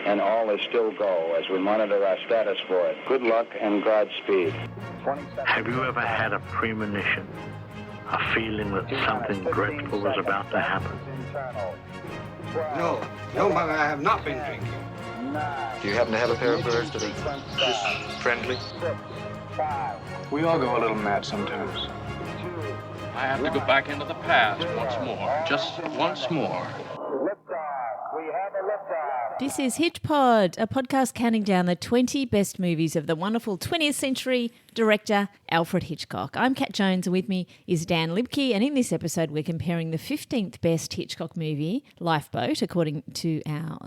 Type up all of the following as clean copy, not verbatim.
and all is still go as we monitor our status for it. Good luck and Godspeed. Have you ever had a premonition, a feeling that something dreadful was about to happen? No, Mother, I have not been drinking. Do you happen to have a pair of birds that are just friendly? We all go a little mad sometimes. I have to go back into the past once more, just once more. This is HitchPod, a podcast counting down the 20 best movies of the wonderful 20th century director Alfred Hitchcock. I'm Kat Jones, and with me is Dan Libke, and in this episode we're comparing the 15th best Hitchcock movie, Lifeboat, according to our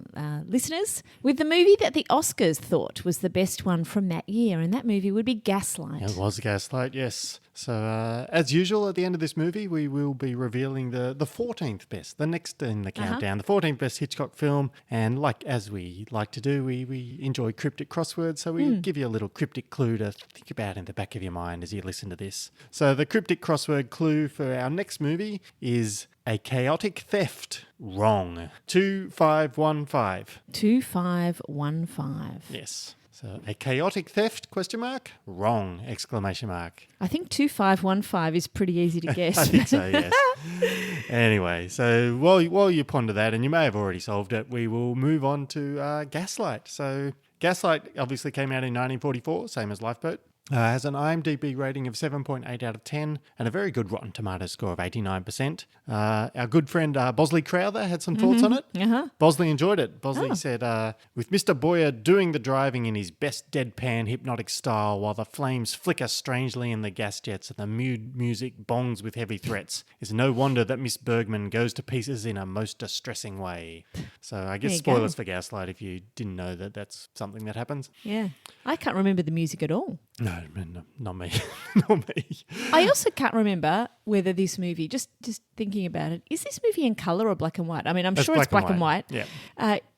listeners, with the movie that the Oscars thought was the best one from that year, and that movie would be Gaslight. It was Gaslight, yes. So, as usual, at the end of this movie, we will be revealing the 14th best, the next in the countdown, the 14th best Hitchcock film. And as we like to do, we enjoy cryptic crosswords, so we give you a little cryptic clue to think about in the back of your mind as you listen to this. So the cryptic crossword clue for our next movie is a chaotic theft. Wrong. 2515. 2515. Yes. So a chaotic theft, question mark? Wrong, exclamation mark. I think 2515 is pretty easy to guess. I think so, yes. Anyway, so while you ponder that, and you may have already solved it, we will move on to Gaslight. So Gaslight obviously came out in 1944, same as Lifeboat. Has an IMDb rating of 7.8 out of 10 and a very good Rotten Tomatoes score of 89%. Our good friend Bosley Crowther had some thoughts on it. Bosley enjoyed it. Bosley said, with Mr. Boyer doing the driving in his best deadpan hypnotic style while the flames flicker strangely in the gas jets and the mood music bongs with heavy threats, it's no wonder that Miss Bergman goes to pieces in a most distressing way. So I guess spoilers for Gaslight if you didn't know that that's something that happens. Yeah. I can't remember the music at all. No, not me. Not me. I also can't remember whether this movie, just thinking about it, is this movie in colour or black and white? I mean, I'm sure it's black and white. Yeah.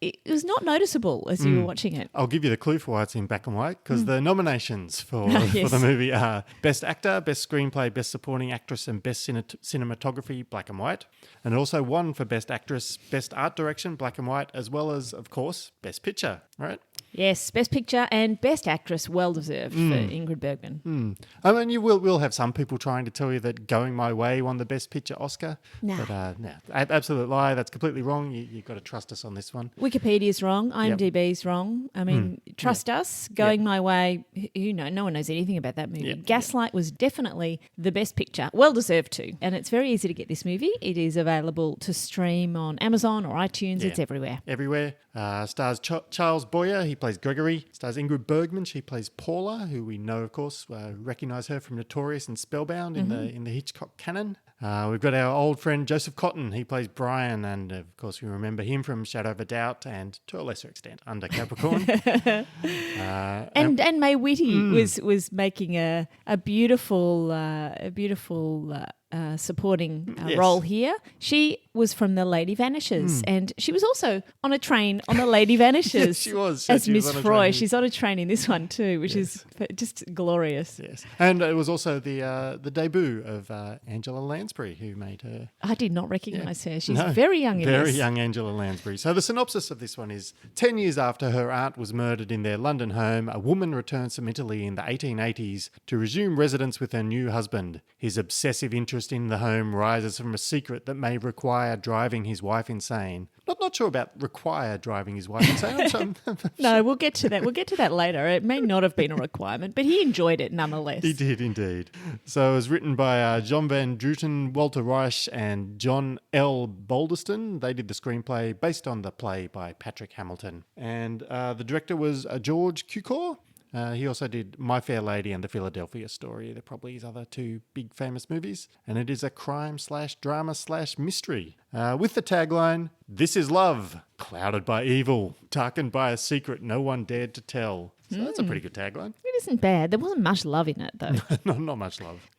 It was not noticeable as you were watching it. I'll give you the clue for why it's in black and white, because the nominations for the movie are Best Actor, Best Screenplay, Best Supporting Actress, and Best Cinematography, black and white. And also one for Best Actress, Best Art Direction, black and white, as well as, of course, Best Picture, right? Yes, Best Picture and Best Actress, well deserved for Ingrid Bergman. I mean, you will have some people trying to tell you that Going My Way won the Best Picture Oscar. No. But absolute lie. That's completely wrong. You've got to trust us on this one. Wikipedia's wrong. IMDb's wrong. I mean, trust us. Going My Way, no one knows anything about that movie. Gaslight was definitely the Best Picture. Well deserved too. And it's very easy to get this movie. It is available to stream on Amazon or iTunes. It's everywhere. Everywhere. Stars Charles Boyer. He plays Gregory. Stars Ingrid Bergman. She plays Paula, who we know, of course, recognise her from Notorious and Spellbound in the Hitchcock canon. We've got our old friend Joseph Cotten. He plays Brian, and of course we remember him from Shadow of a Doubt and, to a lesser extent, Under Capricorn. And Mae Whitty was making a beautiful supporting role here. She was from The Lady Vanishes, and she was also on a train on The Lady Vanishes. Yes, she was. As Miss Froy. She's on a train in this one too, which is just glorious. Yes, and it was also the debut of Angela Lansbury, who made her. I did not recognise her. She's very young in this. Very young Angela Lansbury. So the synopsis of this one is, 10 years after her aunt was murdered in their London home, a woman returns from Italy in the 1880s to resume residence with her new husband. His obsessive interest in the home rises from a secret that may require driving his wife insane. Not sure about require driving his wife insane. No, we'll get to that. We'll get to that later. It may not have been a requirement, but he enjoyed it nonetheless. He did indeed. So it was written by John Van Druten, Walter Reich, and John L. Balderston. They did the screenplay based on the play by Patrick Hamilton. And the director was George Cukor. He also did My Fair Lady and The Philadelphia Story. They're probably his other two big famous movies. And it is a crime/drama/mystery with the tagline, "This is love, clouded by evil, darkened by a secret no one dared to tell." So that's a pretty good tagline. It isn't bad. There wasn't much love in it, though. Not much love.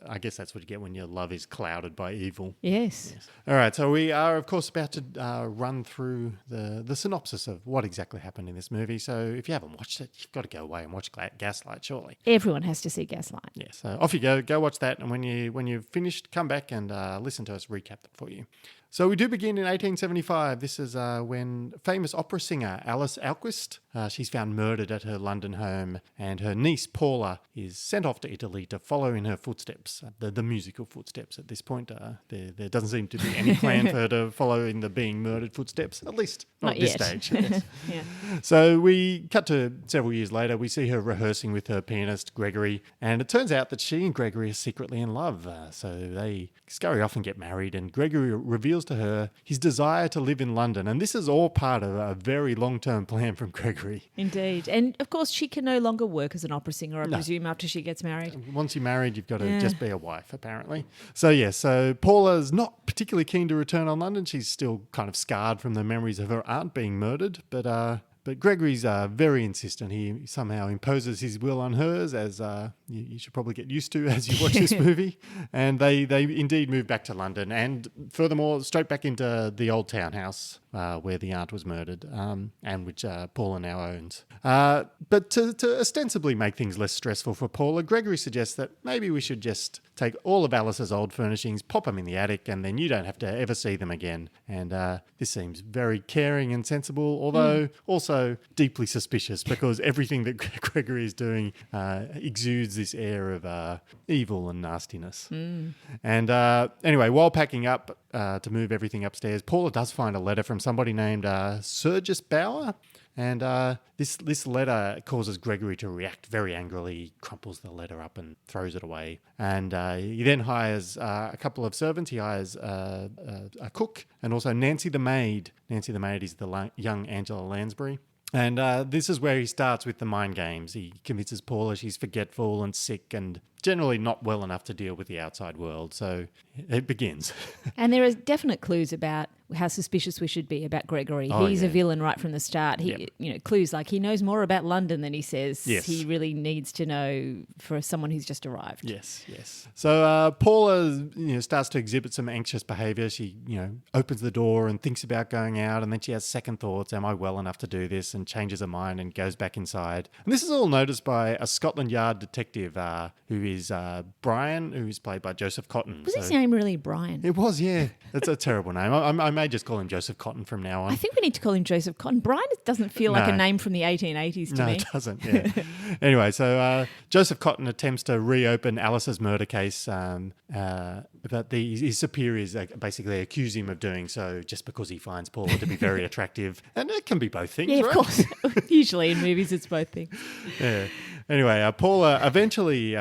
I guess that's what you get when your love is clouded by evil. Yes. All right, so we are, of course, about to run through the synopsis of what exactly happened in this movie. So if you haven't watched it, you've got to go away and watch Gaslight, surely. Everyone has to see Gaslight. Yeah, so off you go. Go watch that, and when you've finished, come back and listen to us recap that for you. So we do begin in 1875. This is when famous opera singer Alice Alquist, she's found murdered at her London home, and her niece Paula is sent off to Italy to follow in her footsteps, the musical footsteps at this point. There doesn't seem to be any plan for her to follow in the being murdered footsteps, at least not at this stage. Yes. Yeah. So we cut to several years later. We see her rehearsing with her pianist, Gregory, and it turns out that she and Gregory are secretly in love. So they scurry off and get married, and Gregory reveals to her his desire to live in London. And this is all part of a very long-term plan from Gregory. Indeed. And of course, she can no longer work as an opera singer, I presume, after she gets married. Once you're married, you've got to just be a wife, apparently. So Paula's not particularly keen to return on London. She's still kind of scarred from the memories of her aunt being murdered, but Gregory's very insistent. He somehow imposes his will on hers, as you should probably get used to as you watch this movie. And they indeed move back to London, and furthermore, straight back into the old townhouse where the aunt was murdered, and which Paula now owns. But to ostensibly make things less stressful for Paula, Gregory suggests that maybe we should just take all of Alice's old furnishings, pop them in the attic, and then you don't have to ever see them again. And this seems very caring and sensible, although also deeply suspicious, because everything that Gregory is doing exudes this air of evil and nastiness. And anyway, while packing up to move everything upstairs, Paula does find a letter from somebody named Sergius Bauer. And this letter causes Gregory to react very angrily. He crumples the letter up and throws it away. And he then hires a couple of servants. He hires a cook and also Nancy the maid. Nancy the maid is the young Angela Lansbury. And this is where he starts with the mind games. He convinces Paula she's forgetful and sick and generally not well enough to deal with the outside world. So it begins. And there are definite clues about how suspicious we should be about Gregory. He's a villain right from the start. Clues like he knows more about London than he says he really needs to know for someone who's just arrived. Yes. So Paula, starts to exhibit some anxious behaviour. She, opens the door and thinks about going out, and then she has second thoughts. Am I well enough to do this? And changes her mind and goes back inside. And this is all noticed by a Scotland Yard detective who is Brian, who is played by Joseph Cotten. Was his name really Brian? It was, yeah. It's a terrible name. I may just call him Joseph Cotten from now on. I think we need to call him Joseph Cotten. Brian doesn't feel like a name from the 1880s to me. No, it doesn't, yeah. Anyway, so Joseph Cotten attempts to reopen Alice's murder case, but his superiors basically accuse him of doing so just because he finds Paula to be very attractive. And it can be both things, yeah, right? Of course. Usually in movies it's both things. Yeah. Anyway, Paula eventually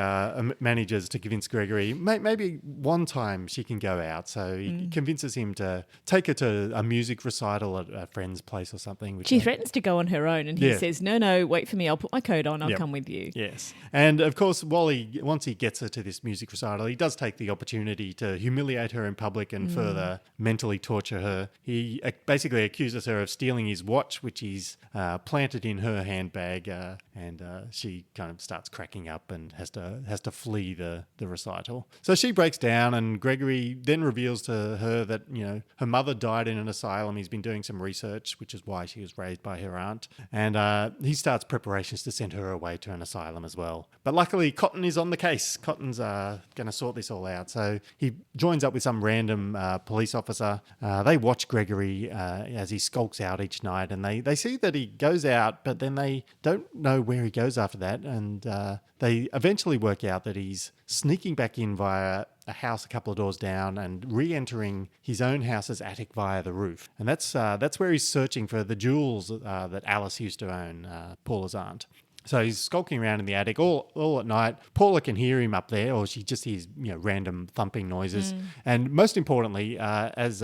manages to convince Gregory maybe one time she can go out. So he convinces him to take her to a music recital at a friend's place or something. She threatens to go on her own, and he says, no, wait for me. I'll put my coat on. I'll come with you. Yes. And of course, once he gets her to this music recital, he does take the opportunity to humiliate her in public and further mentally torture her. He basically accuses her of stealing his watch, which he's planted in her handbag, and she kind of starts cracking up and has to flee the recital. So she breaks down, and Gregory then reveals to her that her mother died in an asylum. He's been doing some research, which is why she was raised by her aunt, and he starts preparations to send her away to an asylum as well. But luckily, Cotten is on the case. Cotten's going to sort this all out. So he joins up with some random police officer. They watch Gregory as he skulks out each night, and they see that he goes out, but then they don't know where he goes after that. And they eventually work out that he's sneaking back in via a house a couple of doors down and re-entering his own house's attic via the roof. And that's where he's searching for the jewels that Alice used to own, Paula's aunt. So he's skulking around in the attic all at night. Paula can hear him up there, or she just hears random thumping noises. And most importantly, as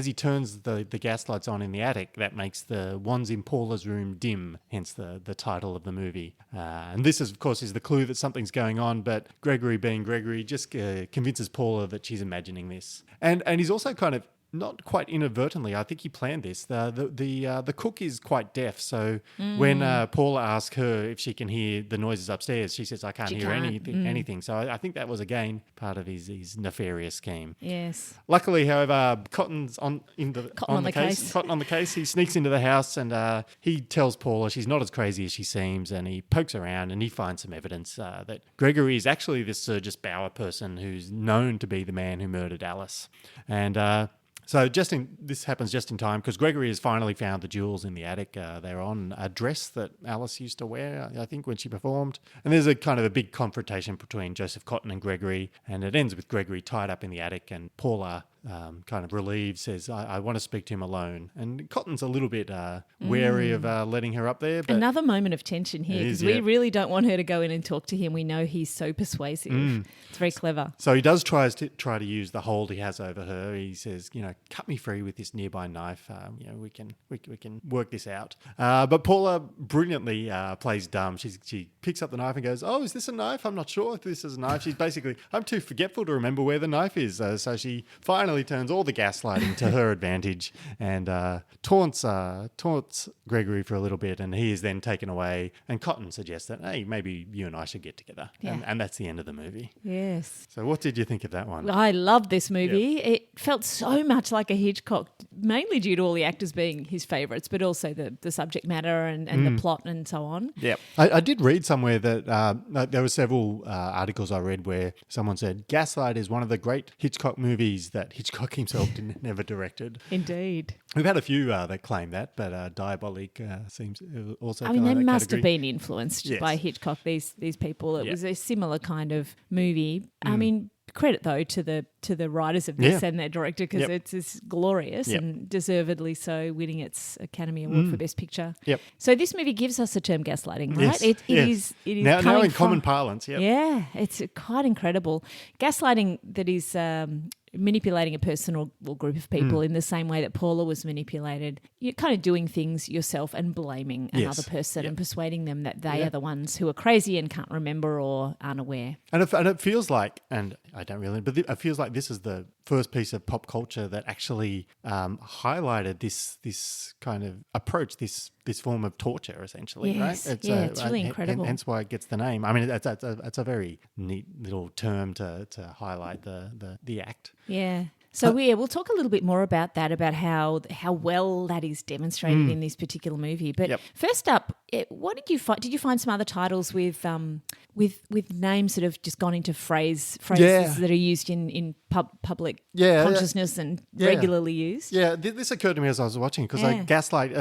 he turns the gas lights on in the attic, that makes the ones in Paula's room dim. Hence the title of the movie. And this, of course, is the clue that something's going on. But Gregory, being Gregory, just convinces Paula that she's imagining this. And he's also kind of, not quite inadvertently, I think he planned this. The cook is quite deaf, so when Paula asks her if she can hear the noises upstairs, she says, "I can't hear anything." So I think that was again part of his nefarious scheme. Yes. Luckily, however, Cotton's on the case. Cotton on the case. He sneaks into the house and he tells Paula she's not as crazy as she seems, and he pokes around and he finds some evidence that Gregory is actually this Sergius Bauer person who's known to be the man who murdered Alice, and So this happens just in time because Gregory has finally found the jewels in the attic. They're on a dress that Alice used to wear, I think, when she performed. And there's a kind of a big confrontation between Joseph Cotten and Gregory, and it ends with Gregory tied up in the attic, and Paula kind of relieved, says, I want to speak to him alone. And Cotton's a little bit wary of letting her up there. But another moment of tension here because we really don't want her to go in and talk to him. We know he's so persuasive. It's very clever. So he does try to use the hold he has over her. He says, cut me free with this nearby knife. We can work this out. But Paula brilliantly plays dumb. She picks up the knife and goes, oh, is this a knife? I'm not sure if this is a knife. She's basically, I'm too forgetful to remember where the knife is. So she finally turns all the gaslighting to her advantage and taunts Gregory for a little bit, and he is then taken away. And Cotton suggests that, hey, maybe you and I should get together. Yeah. And that's the end of the movie. Yes. So what did you think of that one? I loved this movie. Yep. It felt so much like a Hitchcock, mainly due to all the actors being his favourites, but also the subject matter and the plot and so on. Yeah. I did read somewhere that there were several articles I read where someone said Gaslight is one of the great Hitchcock movies that Hitchcock himself never directed. Indeed. We've had a few that claim that, but Diabolique seems also. I mean, fell they in that must category. have been influenced Yes. by Hitchcock. These people. It was a similar kind of movie. I Mm. mean, credit though to the writers of this Yeah. and their director because it's glorious Yep. and deservedly so, winning its Academy Award for Best Picture. Yep. So this movie gives us the term gaslighting, right? Yes. It Yes. is. It is now coming in common from- parlance. Yep. Yeah, it's quite incredible. Gaslighting that is manipulating a person or group of people in the same way that Paula was manipulated. You're kind of doing things yourself and blaming another person and persuading them that they are the ones who are crazy and can't remember or aren't aware. And it feels like, and I don't really, but it feels like this is the first piece of pop culture that actually highlighted this kind of approach, this form of torture, essentially, Yes. right? It's really incredible. Hence why it gets the name. I mean, that's a very neat little term to highlight the act. Yeah. So we'll talk a little bit more about that, about how well that is demonstrated in this particular movie. But first up, what did you find? Did you find some other titles with names that have just gone into phrases that are used in public consciousness and regularly used? Yeah, this occurred to me as I was watching because like Gaslight,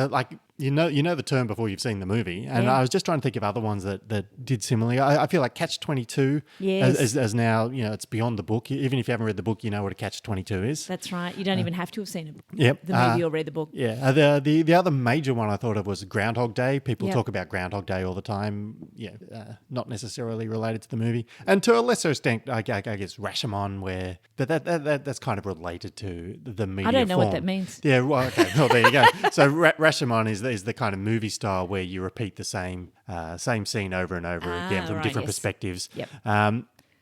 you know the term before you've seen the movie, and I was just trying to think of other ones that did similarly. I feel like Catch-22 as now, it's beyond the book. Even if you haven't read the book, you know what a Catch-22 is. That's right. You don't even have to have seen Yep. the movie or read the book. Yeah. The other major one I thought of was Groundhog Day. People talk about Groundhog Day all the time. Yeah, not necessarily related to the movie, and to a lesser extent, I guess Rashomon, where that's kind of related to the media. I don't know form. what that means. Yeah. Well, okay. Well, there you go. So Rashomon is the kind of movie style where you repeat the same scene over and over again from different perspectives. Yep.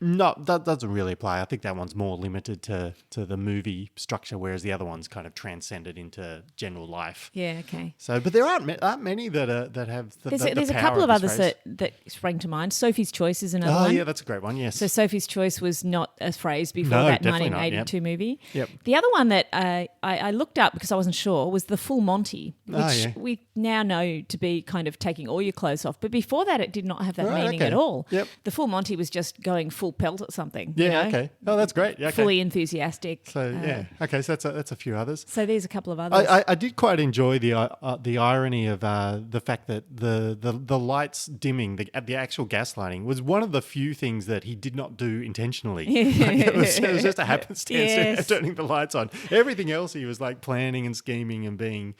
That doesn't really apply. I think that one's more limited to the movie structure, whereas the other one's kind of transcended into general life. Yeah, okay. So, but there aren't many that have the There's a power couple of this others phrase. that sprang to mind. Sophie's Choice is another Oh, one. yeah, that's a great one, yes. So Sophie's Choice was not a phrase before No, that definitely not, 1982 movie. Yep. The other one that I looked up because I wasn't sure was the Full Monty, which we now know to be kind of taking all your clothes off. But before that, it did not have that meaning at all. Yep. The Full Monty was just going full pelt at something. Yeah, okay. Oh, that's great. Yeah, okay. Fully enthusiastic. So, okay, so that's a few others. So there's a couple of others. I did quite enjoy the irony of the fact that the lights dimming, the actual gaslighting, was one of the few things that he did not do intentionally. Like, it was just a happenstance turning the lights on. Everything else he was like planning and scheming and being,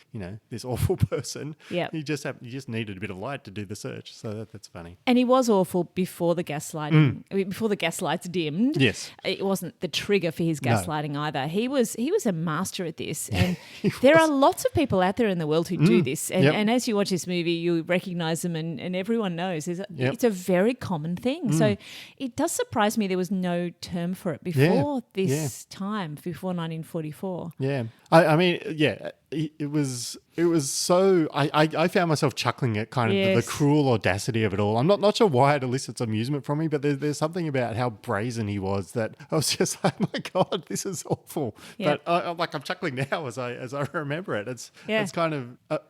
this awful person. Yeah. He just needed a bit of light to do the search. So that's funny. And he was awful before the gaslighting. I mean, before the gaslights dimmed. Yes. It wasn't the trigger for his gaslighting either. He was a master at this. And there are lots of people out there in the world who do this. And as you watch this movie, you recognise them and everyone knows. It's a very common thing. So it does surprise me there was no term for it before this time, before 1944. Yeah. I mean, it was so. I found myself chuckling at kind of the cruel audacity of it all. I'm not sure why it elicits amusement from me, but there's something about how brazen he was that I was just like, oh my God, this is awful. Yeah. But I'm chuckling now as I remember it. It's kind of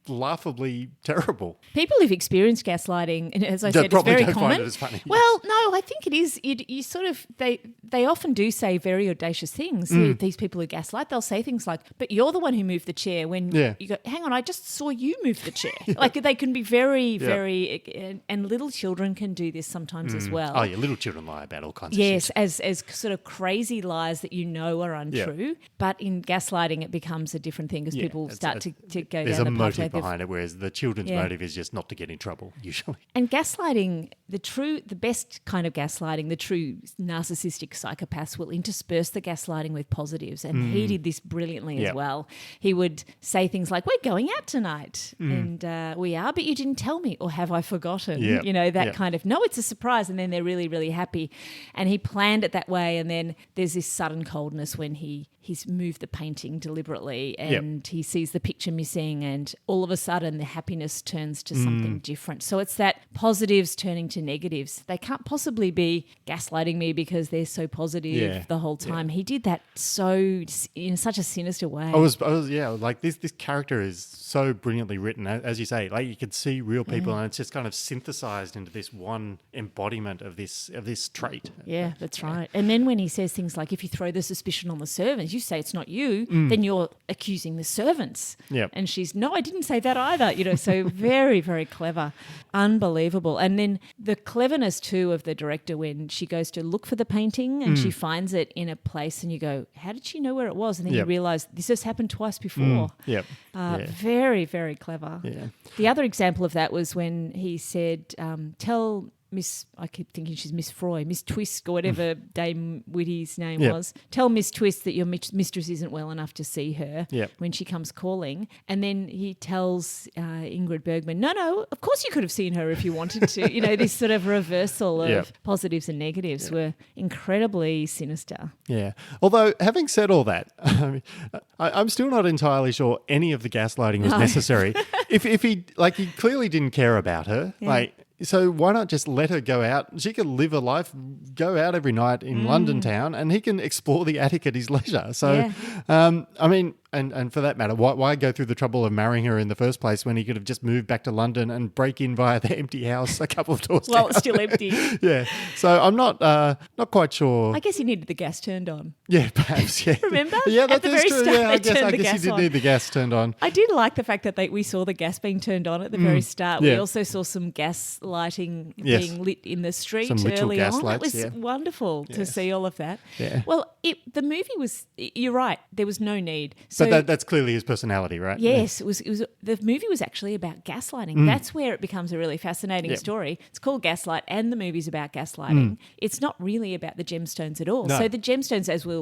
laughably terrible. People who've experienced gaslighting, and as I They said, it's probably very don't common. find it as funny. Well, no, I think it is. You sort of they often do say very audacious things. These people who gaslight, they'll say things like, "But you're the one who moved the chair." When you go, "Hang on, I just saw you move the chair." Like they can be very, very, and little children can do this sometimes as well. Oh, yeah, little children lie about all kinds of Yes, shit. as sort of crazy lies that you know are untrue. But in gaslighting, it becomes a different thing because people start to go There's down a the motive pathway of behind it, whereas the children's motive is just not to get in trouble, usually. And gaslighting, the best kind of gaslighting, the true narcissistic psychopaths will intersperse the gaslighting with positives. And he did this brilliantly as well. He would say things like, "We're going out tonight." And we are, but you didn't tell me. Or have I forgotten? Yep. You know, that Yep. kind of, no, it's a surprise. And then they're really, really happy. And he planned it that way. And then there's this sudden coldness when he's moved the painting deliberately and he sees the picture missing, and all of a sudden the happiness turns to something different. So it's that positives turning to negatives. They can't possibly be gaslighting me because they're so positive the whole time. He did that so in such a sinister way. I was like this character is so brilliantly written, as you say. Like you could see real people, and it's just kind of synthesized into this one embodiment of this trait. Yeah, that's right. And then when he says things like, if you throw the suspicion on the servants, you say it's not you, then you're accusing the servants. Yep. And she's, no, I didn't say that either. You know, so very, very clever. Unbelievable. And then the cleverness too of the director when she goes to look for the painting and she finds it in a place and you go, how did she know where it was? And then you realise this has happened twice before. Very, very clever. Yeah. The other example of that was when he said, tell Miss, I keep thinking she's Miss Froy, Miss Twist or whatever Dame Whitty's name was. Tell Miss Twist that your mistress isn't well enough to see her when she comes calling. And then he tells Ingrid Bergman, no, of course you could have seen her if you wanted to. You know, this sort of reversal of positives and negatives were incredibly sinister. Yeah. Although, having said all that, I'm still not entirely sure any of the gaslighting was necessary. If he clearly didn't care about her, so why not just let her go out? She can live a life, go out every night in London town, and he can explore the attic at his leisure. So, I mean, and for that matter, why go through the trouble of marrying her in the first place when he could have just moved back to London and break in via the empty house a couple of doors down? Well, it's still empty. So I'm not quite sure. I guess he needed the gas turned on. Yeah, perhaps. Yeah. Remember? Yeah, At that the is very true. start, Yeah, I they turned the guess gas he did on. need the gas turned on. I did like the fact that we saw the gas being turned on at the very start. We also saw some gas lighting being lit in the street Some literal early gas on. lights, It was wonderful to see all of that. Yeah. Well, the movie was, you're right, there was no need. So But that's clearly his personality, right? yes, it was. The movie was actually about gaslighting. That's where it becomes a really fascinating story. It's called Gaslight, and the movie's about gaslighting. It's not really about the gemstones at all. No. So the gemstones, as They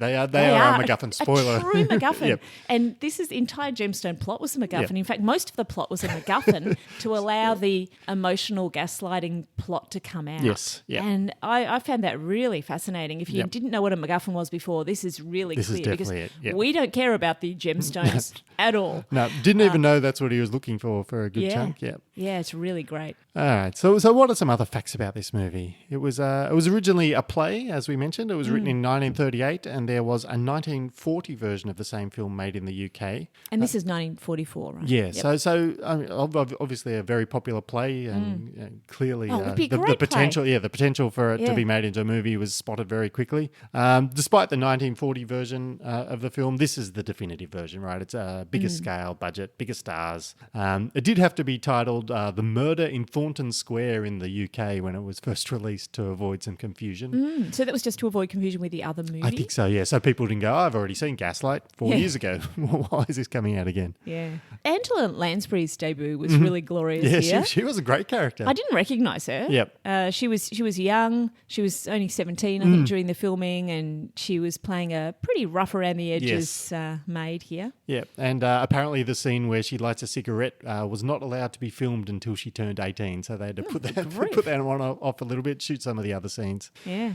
are a MacGuffin. Spoiler. A true MacGuffin. Yep. And the entire gemstone plot was a MacGuffin. In fact, most of the plot was a MacGuffin to allow the emotional gaslighting plot to come out. Yes. Yeah. And I found that really fascinating. If you didn't know what a MacGuffin was before, this is really This is clear because definitely it. Yep. we don't care about the gemstones at all. No, didn't even know that's what he was looking for a good chunk. Yeah. Yeah, it's really great. All right. So what are some other facts about this movie? It was originally a play, as we mentioned. It was written in 1938, and there was a 1940 version of the same film made in the UK. And this is 1944, right? Yeah. Yep. So I mean, obviously a very popular play, and clearly it would be a the great potential, play. the potential for it to be made into a movie was spotted very quickly. Despite the 1940 version of the film, this is the definitive version, right? It's a bigger scale, budget, bigger stars. It did have to be titled "The Murder in Thornton Square" in the UK when it was first released to avoid some confusion. So that was just to avoid confusion with the other movie? I think so, yeah. So people didn't go, I've already seen Gaslight 4 years ago. Why is this coming out again? Yeah. Angela Lansbury's debut was really glorious here. Yeah, she was a great character. I didn't recognise her. Yep. She was young. She was only 17, I think, during the filming, and she was playing a pretty rough around the edges maid here. Yeah, and apparently the scene where she lights a cigarette was not allowed to be filmed until she turned 18, so they had to put that one off a little bit, shoot some of the other scenes. Yeah.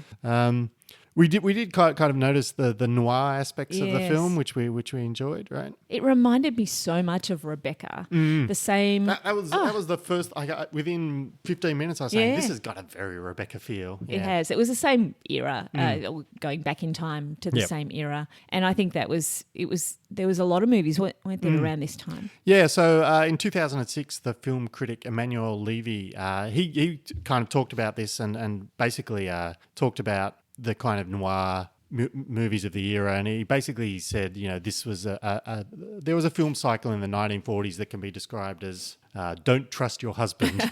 We did kind of notice the noir aspects of the Yes. film, which we enjoyed, right? It reminded me so much of Rebecca. The same. That was the first. Within 15 minutes, I was saying Yeah. this has got a very Rebecca feel. It has. It was the same era, going back in time to the Yep. same era. And I think there was a lot of movies, weren't there, around this time? Yeah, so in 2006, the film critic Emmanuel Levy, he kind of talked about this and basically talked about the kind of noir movies of the era, and he basically said, this was there was a film cycle in the 1940s that can be described as Don't Trust Your Husband.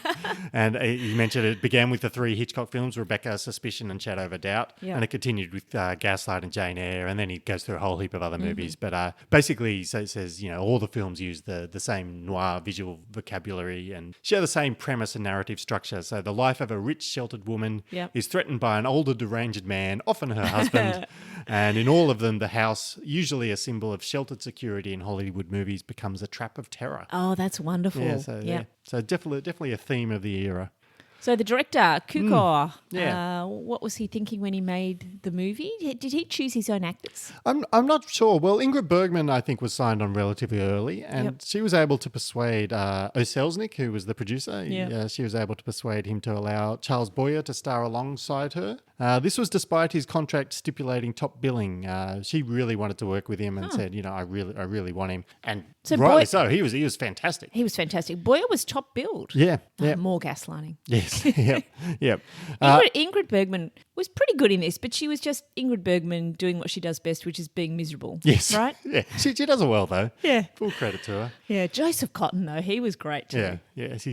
And he mentioned it began with the 3 Hitchcock films, Rebecca, Suspicion and Shadow of a Doubt. Yeah. And it continued with Gaslight and Jane Eyre, and then he goes through a whole heap of other movies. But basically he says, all the films use the same noir visual vocabulary and share the same premise and narrative structure. So the life of a rich, sheltered woman Yep. is threatened by an older, deranged man, often her husband. And in all of them, the house, usually a symbol of sheltered security in Hollywood movies, becomes a trap of terror. Oh, that's wonderful. So definitely a theme of the era. So the director, Kukor, Yeah. what was he thinking when he made the movie? Did he choose his own actors? I'm not sure. Well, Ingrid Bergman, I think, was signed on relatively early, and she was able to persuade O'Selznick, who was the producer. She was able to persuade him to allow Charles Boyer to star alongside her. This was despite his contract stipulating top billing. She really wanted to work with him and said, I really want him. And So rightly so. He was fantastic. He was fantastic. Boyer was top billed. Yeah. More gaslighting. Yes. Yep. Ingrid Bergman was pretty good in this, but she was just Ingrid Bergman doing what she does best, which is being miserable. Yes. Right? Yeah. She does it well, though. Yeah. Full credit to her. Yeah. Joseph Cotten, though, he was great too. Yeah. Yes.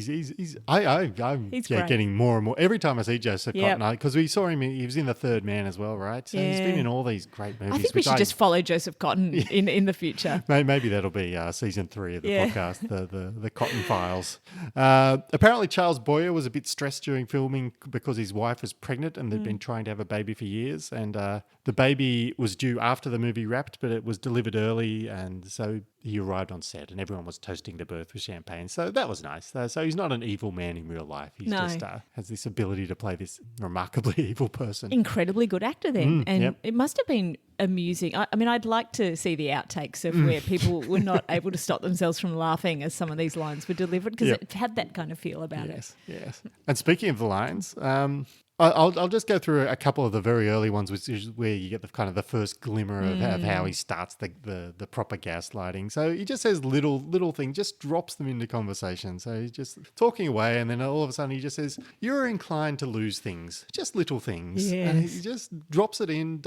I'm He's great. Getting more and more every time I see Joseph Yep. Cotten, because we saw him. He was in The Third Man as well, right? So he's been in all these great movies. I think we should just follow Joseph Cotten in the future. Maybe that'll be season 3 of the podcast, the Cotton Files. Apparently, Charles Boyer was a bit stressed during filming because his wife was pregnant and they'd been trying to have a baby for years. And the baby was due after the movie wrapped, but it was delivered early. And so he arrived on set and everyone was toasting the birth with champagne. So that was nice. So he's not an evil man in real life. He's just has this ability to play this remarkably evil person. Incredibly good actor then. And yep. it must have been amusing. I mean, I'd like to see the outtakes of where people were not able to stop themselves from laughing as some of these lines were delivered, because it had that kind of feel about it. Yes. And speaking of the lines, I'll just go through a couple of the very early ones, which is where you get the kind of the first glimmer of how he starts the proper gaslighting. So he just says little thing, just drops them into conversation. So he's just talking away, and then all of a sudden he just says, "You're inclined to lose things, just little things." Yes. And he just drops it in.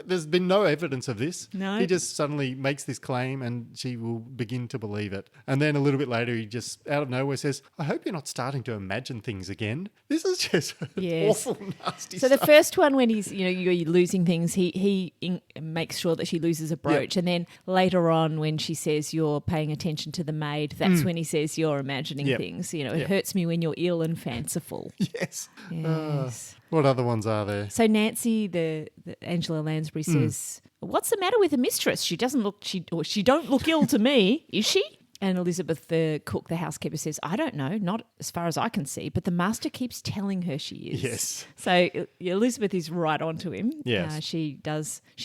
There's been no evidence of this. No. He just suddenly makes this claim, and she will begin to believe it. And then a little bit later, he just out of nowhere says, "I hope you're not starting to imagine things again." This is just Yes. awful, nasty So stuff. the first one, when he's, you're losing things, he makes sure that she loses a brooch. Yep. And then later on, when she says you're paying attention to the maid, that's when he says you're imagining Yep. things. It Yep. hurts me when you're ill and fanciful. Yes. Yes. What other ones are there? So Nancy, the Angela Lansbury says, "What's the matter with the mistress? She doesn't look. She don't look ill to me, is she?" And Elizabeth, the cook, the housekeeper, says, "I don't know, not as far as I can see, but the master keeps telling her she is." Yes. So Elizabeth is right onto him. Yes. She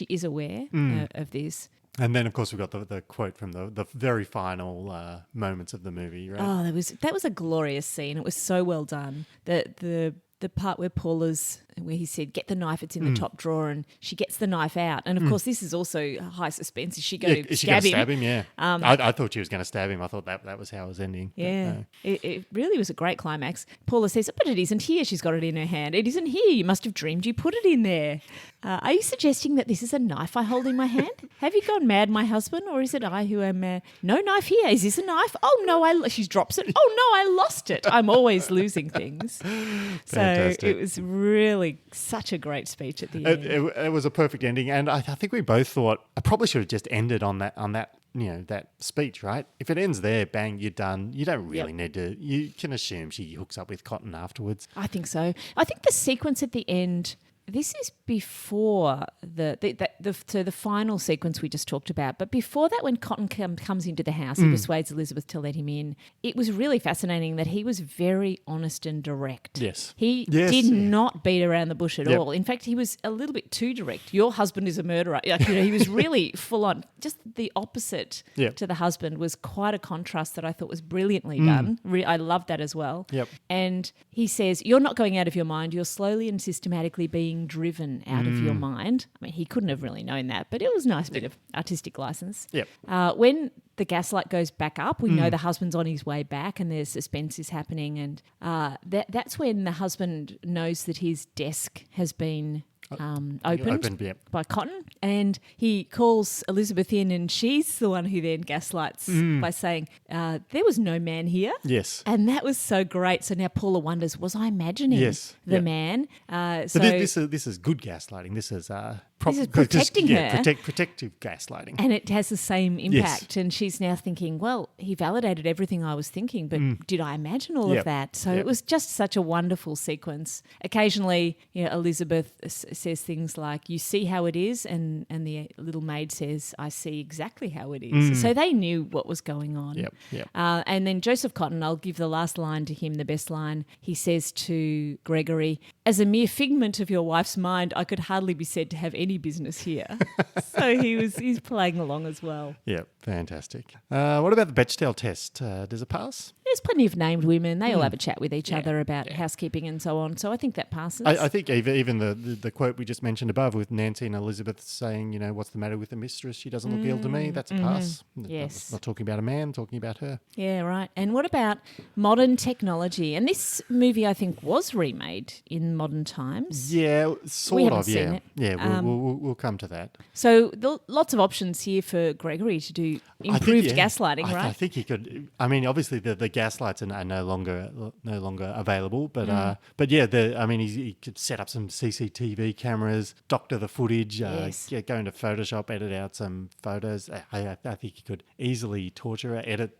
is aware of this. And then, of course, we've got the quote from the very final moments of the movie, right? Oh, that was a glorious scene. It was so well done. The part where where he said, "Get the knife, it's in the top drawer," and she gets the knife out. And of course, this is also high suspense. Is she going to Is she stab going to him? stab him? Yeah. I thought she was going to stab him. I thought that was how it was ending. But Yeah, no. it really was a great climax. Paula says, "But it isn't here." She's got it in her hand. "It isn't here. You must have dreamed you put it in there." Are you suggesting that this is a knife I hold in my hand? Have you gone mad, my husband, or is it I who am mad? No knife here. Is this a knife? Oh no, she drops it. Oh no, I lost it. I'm always losing things. So Fantastic. it was really such a great speech at the end. It was a perfect ending, and I think we both thought I probably should have just ended on that that speech, right? If it ends there, bang, you're done. You don't really need to. You can assume she hooks up with Cotton afterwards. I think so. I think the sequence at the end This is before the final sequence we just talked about. But before that, when Cotten comes into the house, he persuades Elizabeth to let him in. It was really fascinating that he was very honest and direct. Yes. He did not beat around the bush at all. In fact, he was a little bit too direct. Your husband is a murderer. Like, he was really full on. Just the opposite to the husband was quite a contrast that I thought was brilliantly done. I loved that as well. Yep. And he says, you're not going out of your mind. You're slowly and systematically being driven out of your mind. I mean, he couldn't have really known that, but it was a nice bit of artistic license. Yep. When the gaslight goes back up, we know the husband's on his way back and there's suspense is happening. And that's when the husband knows that his desk has been opened by Cotten, and he calls Elizabeth in, and she's the one who then gaslights by saying, there was no man here. Yes. And that was so great. So now Paula wonders, was I imagining the man? But this is good gaslighting. This is protecting her. Protective gaslighting. And it has the same impact. Yes. And she's now thinking, well, he validated everything I was thinking, but did I imagine all of that? So it was just such a wonderful sequence. Occasionally, Elizabeth says things like, you see how it is, and the little maid says, I see exactly how it is. So they knew what was going on. Yep. And then Joseph Cotten, I'll give the last line to him, the best line. He says to Gregory, as a mere figment of your wife's mind, I could hardly be said to have any business here. So he's playing along as well. Yeah, fantastic. What about the Bechdel test? Does it pass? There's plenty of named women. They all have a chat with each other about housekeeping and so on. So I think that passes. I think even the quote we just mentioned above with Nancy and Elizabeth saying, what's the matter with the mistress? She doesn't look ill to me. That's a pass. Yes. Not talking about a man, talking about her. Yeah, right. And what about modern technology? And this movie, I think, was remade in modern times. Yeah, sort we of, haven't seen it. Yeah, we'll come to that. So lots of options here for Gregory to do improved gaslighting, right? I think he could. I mean, obviously the gaslights are no longer available, but he could set up some CCTV cameras, doctor the footage, go into Photoshop, edit out some photos. I think he could easily torture her, edit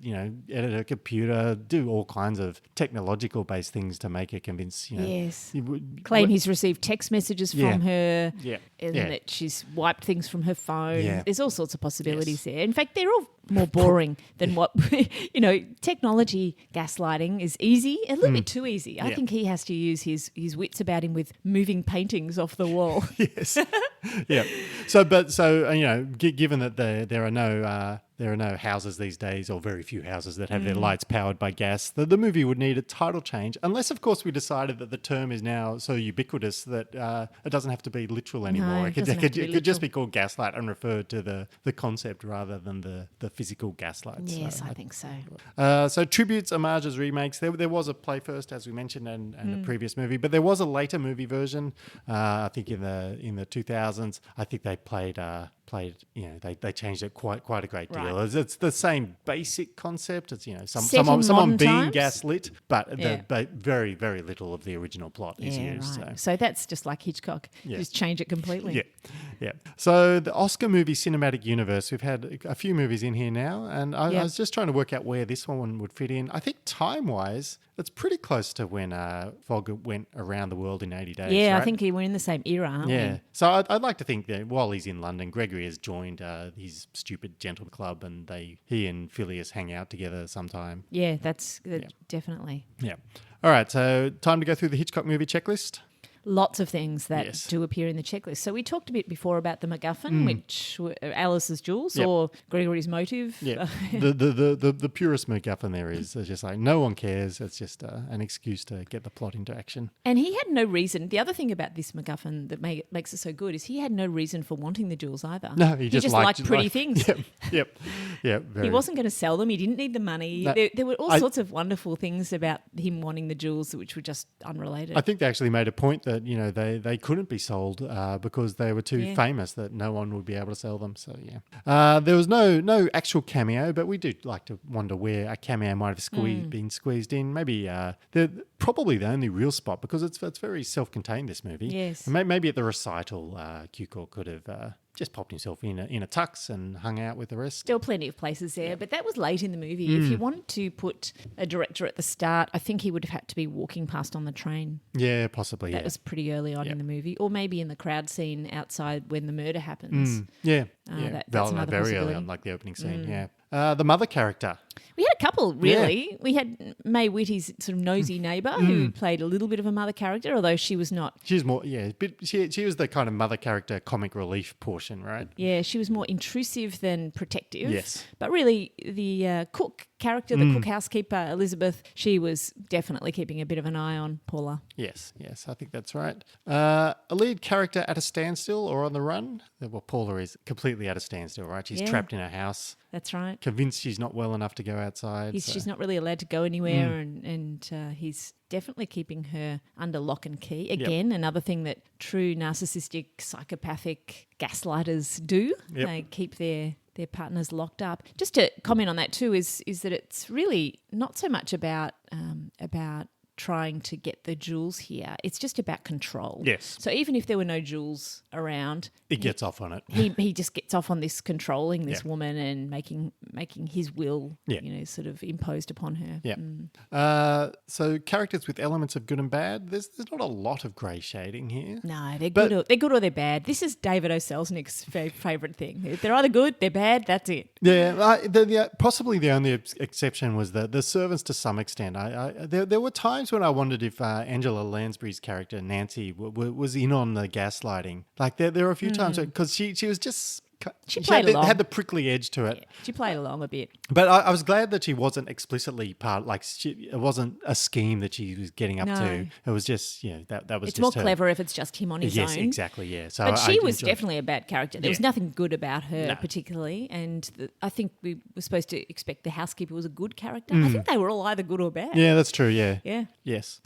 her computer, do all kinds of technological based things to make her convince. Claim he's received text messages from her, and that she's wiped things from her phone. Yeah. There's all sorts of possibilities there. In fact, they're all more boring than what technology gaslighting is easy, a little bit too easy. I think he has to use his wits about him with moving paintings off the wall. Yes. Yeah. So given that there are no houses these days, or very few houses that have their lights powered by gas, the movie would need a title change, unless, of course, we decided that the term is now so ubiquitous that it doesn't have to be literal anymore. No, it could just be called Gaslight and refer to the concept rather than the physical gaslight. Yes, I think so. So tributes, homages, remakes. There was a play first, as we mentioned, and a previous movie, but there was a later movie version. I think in the 2000s. I think they they changed it quite a great deal. Right. It's the same basic concept. It's someone being gaslit, but very, very little of the original plot is used. Right. So that's just like Hitchcock. Just change it completely. Yeah. So the Oscar movie cinematic universe, we've had a few movies in here now, and I was just trying to work out where this one would fit in. I think time-wise, it's pretty close to when Fogg went around the world in 80 days. Yeah, right? I think we're in the same era, aren't we? Yeah. So I'd like to think that while he's in London, Gregory has joined his stupid gentleman club, and he and Phileas hang out together sometime. Yeah, that's definitely. Yeah. All right, so time to go through the Hitchcock movie checklist. Lots of things that do appear in the checklist. So we talked a bit before about the MacGuffin, which were Alice's jewels or Gregory's motive. Yeah, the purest MacGuffin there is. It's just like no one cares. It's just an excuse to get the plot into action. And he had no reason. The other thing about this MacGuffin that makes it so good is he had no reason for wanting the jewels either. No, he just liked pretty things. Yep. He wasn't going to sell them. He didn't need the money. No, there were all sorts of wonderful things about him wanting the jewels which were just unrelated. I think they actually made a point that they couldn't be sold because they were too famous, that no one would be able to sell them. So there was no actual cameo, but we do like to wonder where a cameo might have been squeezed in. Maybe they're probably the only real spot, because it's very self-contained, this movie. Yes, and maybe at the recital, Cukor could have just popped himself in a tux and hung out with the rest. There were plenty of places there, but that was late in the movie. If you wanted to put a director at the start, I think he would have had to be walking past on the train. Yeah, possibly. That was pretty early on in the movie, or maybe in the crowd scene outside when the murder happens. Yeah. That's another very early possibility. on, like the opening scene. Yeah. The mother character. We had a couple, really. We had Mae Whitty's sort of nosy neighbour who played a little bit of a mother character, although she was not. She was more, but she was the kind of mother character comic relief portion, right? Yeah, she was more intrusive than protective. Yes. But really, the cook character, the cook housekeeper, Elizabeth, she was definitely keeping a bit of an eye on Paula. Yes, I think that's right. A lead character at a standstill or on the run. Well, Paula is completely at a standstill, right? She's trapped in her house. That's right. Convinced she's not well enough to go outside. She's not really allowed to go anywhere, and he's definitely keeping her under lock and key. Again, another thing that true narcissistic, psychopathic gaslighters do. Yep. They keep their partners locked up. Just to comment on that too is that it's really not so much about trying to get the jewels here. It's just about control. Yes. So even if there were no jewels around, It gets off on it. he just gets off on this controlling this woman and making his will, sort of imposed upon her. Yeah. So characters with elements of good and bad. There's not a lot of grey shading here. No, they're good or they're bad. This is David O. Selznick's favourite thing. They're either good, they're bad, that's it. Yeah. Possibly the only exception was the servants to some extent. There were times when I wondered if Angela Lansbury's character Nancy was in on the gaslighting. Like there were a few times because she was just. She played along. Had the prickly edge to it. Yeah, she played along a bit. But I was glad that she wasn't explicitly part, it wasn't a scheme that she was getting up to. It was just, that was it's just more her. clever if it's just him on his own. Yes, exactly, yeah. So but she was enjoyed definitely a bad character. There was nothing good about her particularly. And I think we were supposed to expect the housekeeper was a good character. I think they were all either good or bad. Yeah, that's true, yeah. Yeah. Yes.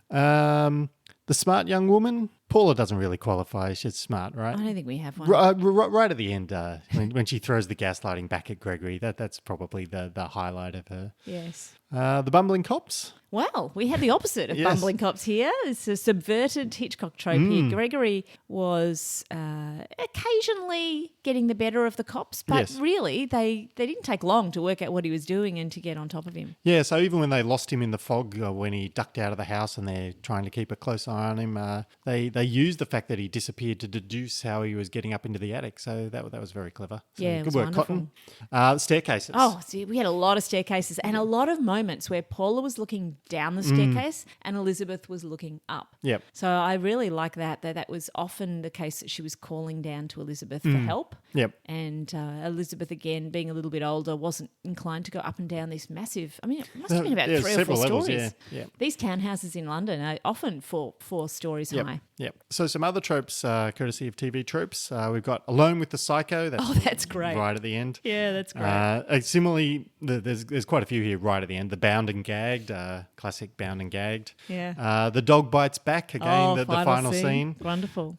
The smart young woman, Paula doesn't really qualify. She's smart, right? I don't think we have one. Right at the end, when she throws the gaslighting back at Gregory, that's probably the highlight of her. Yes. The bumbling cops. Well, we had the opposite of Yes. bumbling cops here. It's a subverted Hitchcock trope here. Gregory was occasionally getting the better of the cops, but really they didn't take long to work out what he was doing and to get on top of him. Yeah, so even when they lost him in the fog, when he ducked out of the house and they're trying to keep a close eye on him, they used the fact that he disappeared to deduce how he was getting up into the attic. So that was very clever. So Yeah, it good was work, wonderful. Cotton. Staircases. Oh, see, we had a lot of staircases and a lot of moments where Paula was looking down the staircase and Elizabeth was looking up. Yep. So I really like that was often the case that she was calling down to Elizabeth for help. Yep. And Elizabeth, again, being a little bit older, wasn't inclined to go up and down this massive... I mean, it must have been about 3 or 4 several levels, stories. yeah. These townhouses in London are often 4 stories high. Yep. So some other tropes, courtesy of TV tropes. We've got Alone with the Psycho. That's great. Right at the end. Yeah, that's great. Similarly, there's quite a few here right at the end. The Bound and Gagged, classic Bound and Gagged. Yeah. The Dog Bites Back, again, the final scene. Wonderful.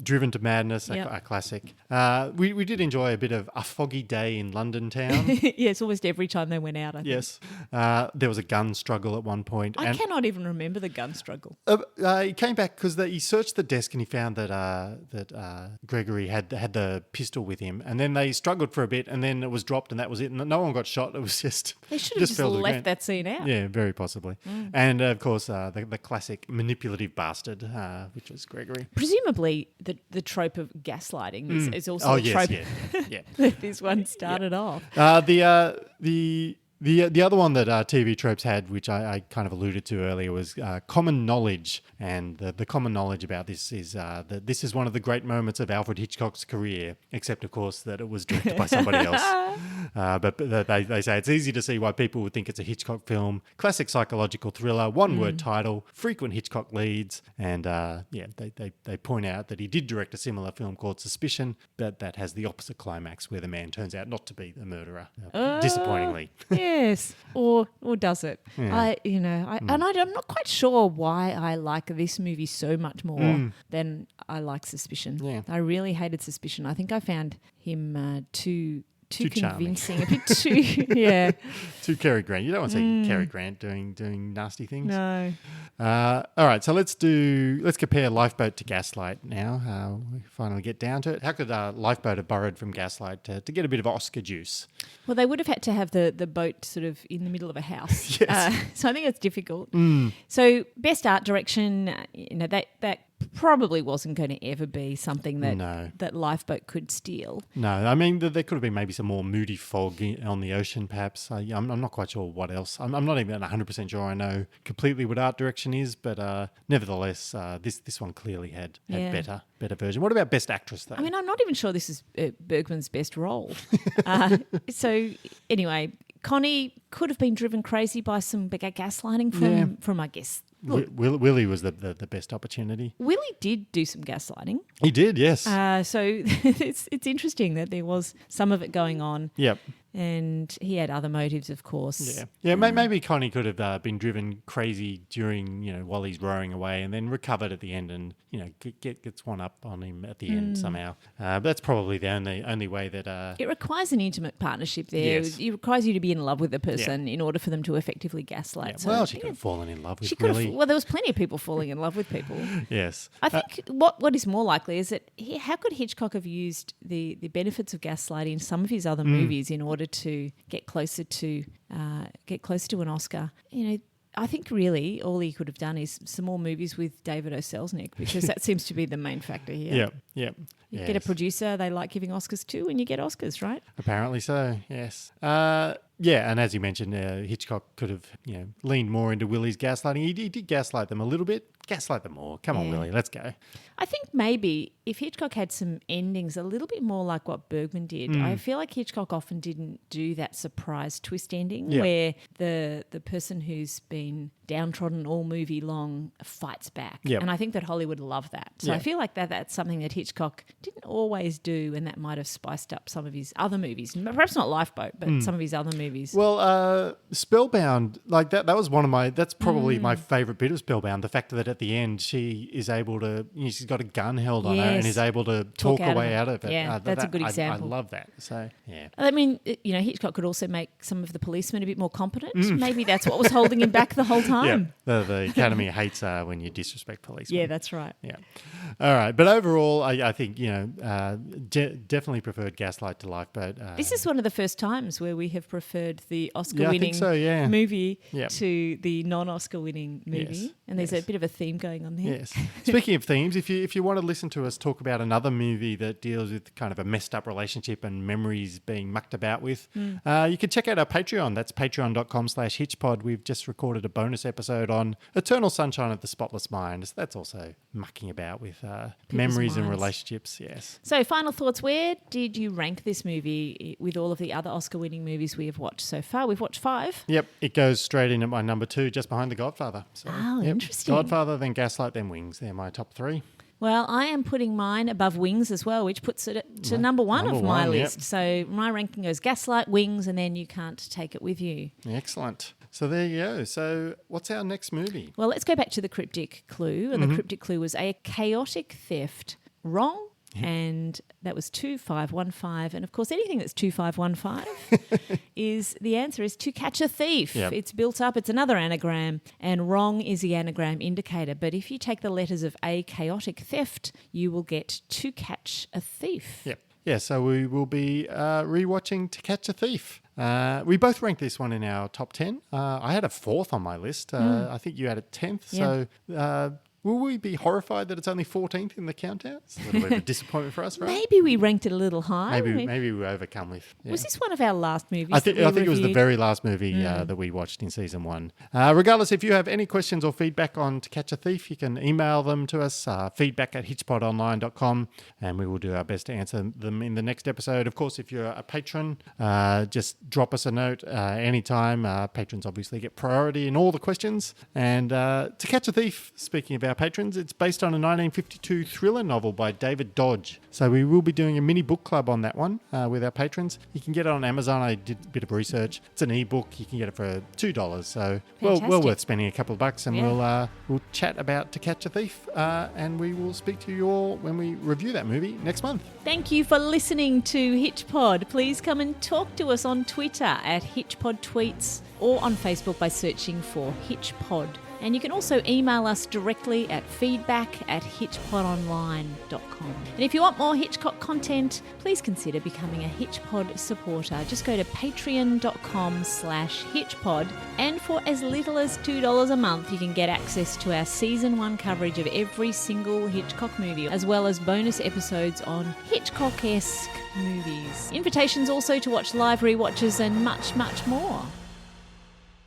Driven to Madness, a classic. We did enjoy a bit of A Foggy Day in London Town. Yes, almost every time they went out, I think. Yes. There was a gun struggle at one point. I cannot even remember the gun struggle. He came back because he searched the desk and he found that Gregory had the pistol with him, and then they struggled for a bit, and then it was dropped, and that was it. And no one got shot. It was just they should have just left that scene out. Yeah, very possibly. And of course, the classic manipulative bastard, which was Gregory. Presumably, the trope of gaslighting is also a trope that this one started off. The other one that TV tropes had, which I kind of alluded to earlier, was common knowledge. And the common knowledge about this is that this is one of the great moments of Alfred Hitchcock's career, except, of course, that it was directed by somebody else. But they say it's easy to see why people would think it's a Hitchcock film. Classic psychological thriller, one-word title, frequent Hitchcock leads. And, they point out that he did direct a similar film called Suspicion, but that has the opposite climax where the man turns out not to be the murderer, disappointingly. Yes, or does it? Yeah. And I'm not quite sure why I like this movie so much more than I like Suspicion. Yeah. I really hated Suspicion. I think I found him too too charming. convincing, a bit too, yeah. To Cary Grant. You don't want to see Cary Grant doing nasty things. No. All right, so let's compare Lifeboat to Gaslight now. We finally get down to it. How could Lifeboat have borrowed from Gaslight to get a bit of Oscar juice? Well, they would have had to have the boat sort of in the middle of a house. Yes. So I think it's difficult. So best art direction, that probably wasn't going to ever be something that Lifeboat could steal. No, I mean, there could have been maybe some more moody fog on the ocean, perhaps. I'm not quite sure what else. I'm not even 100% sure I know completely what art direction is, but nevertheless, this one clearly had better version. What about best actress, though? I mean, I'm not even sure this is Bergman's best role. So anyway, Connie could have been driven crazy by some gaslighting from I guess. Look, Willie was the best opportunity. Willie did do some gaslighting. He did, yes. So it's interesting that there was some of it going on. Yep. And he had other motives, of course. Yeah. Maybe Connie could have been driven crazy during, while he's rowing away, and then recovered at the end, and gets one up on him at the end somehow. But that's probably the only way that. It requires an intimate partnership there. Yes. It requires you to be in love with the person in order for them to effectively gaslight. Yeah. So Well, she could have fallen in love with Willie. Well, there was plenty of people falling in love with people. Yes. I think what is more likely is that how could Hitchcock have used the benefits of gaslighting in some of his other movies in order to get closer to an Oscar? I think really all he could have done is some more movies with David O. Selznick, because that seems to be the main factor here. Yeah. You get a producer they like giving Oscars to, and you get Oscars, right? Apparently so, yes. And as you mentioned, Hitchcock could have leaned more into Willie's gaslighting. He did gaslight them a little bit. Gaslight them more. Come on, Willie, let's go. I think maybe if Hitchcock had some endings a little bit more like what Bergman did, I feel like Hitchcock often didn't do that surprise twist ending where the person who's been downtrodden all movie long fights back. Yep. And I think that Hollywood loved that. So I feel like that's something that Hitchcock didn't always do, and that might have spiced up some of his other movies. Perhaps not Lifeboat, but some of his other movies. Well, Spellbound, like that was one of that's probably my favourite bit of Spellbound, the fact that at the end she is able to, she's got a gun held on her and is able to talk her way out of it. Yeah, that's a good example. I love that. So, yeah. I mean, Hitchcock could also make some of the policemen a bit more competent. Maybe that's what was holding him back the whole time. Yeah, the Academy hates when you disrespect policemen. Yeah, that's right. Yeah. All right. But overall, I think, definitely preferred Gaslight to Lifeboat. This is one of the first times where we have preferred the Oscar-winning movie to the non-Oscar-winning movie. Yes. And there's a bit of a theme going on there. Yes. Speaking of themes, if you want to listen to us talk about another movie that deals with kind of a messed up relationship and memories being mucked about with, you can check out our Patreon. That's patreon.com/HitchPod. We've just recorded a bonus episode on Eternal Sunshine of the Spotless Mind. So that's also mucking about with memories and relationships. Yes. So final thoughts. Where did you rank this movie with all of the other Oscar-winning movies we have watched so far? We've watched 5. Yep. It goes straight in at my number 2, just behind The Godfather. So, interesting. Godfather, then Gaslight, then Wings. They're my top 3. Well, I am putting mine above Wings as well, which puts it to number one of my list. So my ranking goes Gaslight, Wings, and then You Can't Take It With You. Excellent. So there you go. So what's our next movie? Well, let's go back to the cryptic clue. And the cryptic clue was a chaotic theft. Wrong. And that was 2515. And of course, anything that's 2515 the answer is To Catch a Thief. Yep. It's built up. It's another anagram. And wrong is the anagram indicator. But if you take the letters of a chaotic theft, you will get To Catch a Thief. Yep. Yeah, so we will be rewatching To Catch a Thief. We both ranked this one in our top 10. I had a 4th on my list. I think you had a 10th. Yeah. So will we be horrified that it's only 14th in the countdown? It's a little bit of a disappointment for us, right? Maybe we ranked it a little high. Maybe we overcome with. Yeah. Was this one of our last movies? I think it was the very last movie that we watched in season 1. Regardless, if you have any questions or feedback on To Catch a Thief, you can email them to us, feedback@hitchpodonline.com, and we will do our best to answer them in the next episode. Of course, if you're a patron, just drop us a note anytime. Patrons obviously get priority in all the questions. And To Catch a Thief, speaking of our our patrons. It's based on a 1952 thriller novel by David Dodge. So we will be doing a mini book club on that one with our patrons. You can get it on Amazon. I did a bit of research. It's an ebook. You can get it for $2. So well worth spending a couple of bucks. And we'll chat about To Catch a Thief. And we will speak to you all when we review that movie next month. Thank you for listening to HitchPod. Please come and talk to us on Twitter at HitchPod Tweets or on Facebook by searching for HitchPod. And you can also email us directly at feedback@hitchpodonline.com. And if you want more Hitchcock content, please consider becoming a HitchPod supporter. Just go to patreon.com/HitchPod. And for as little as $2 a month, you can get access to our Season 1 coverage of every single Hitchcock movie, as well as bonus episodes on Hitchcock-esque movies. Invitations also to watch live rewatches and much, much more.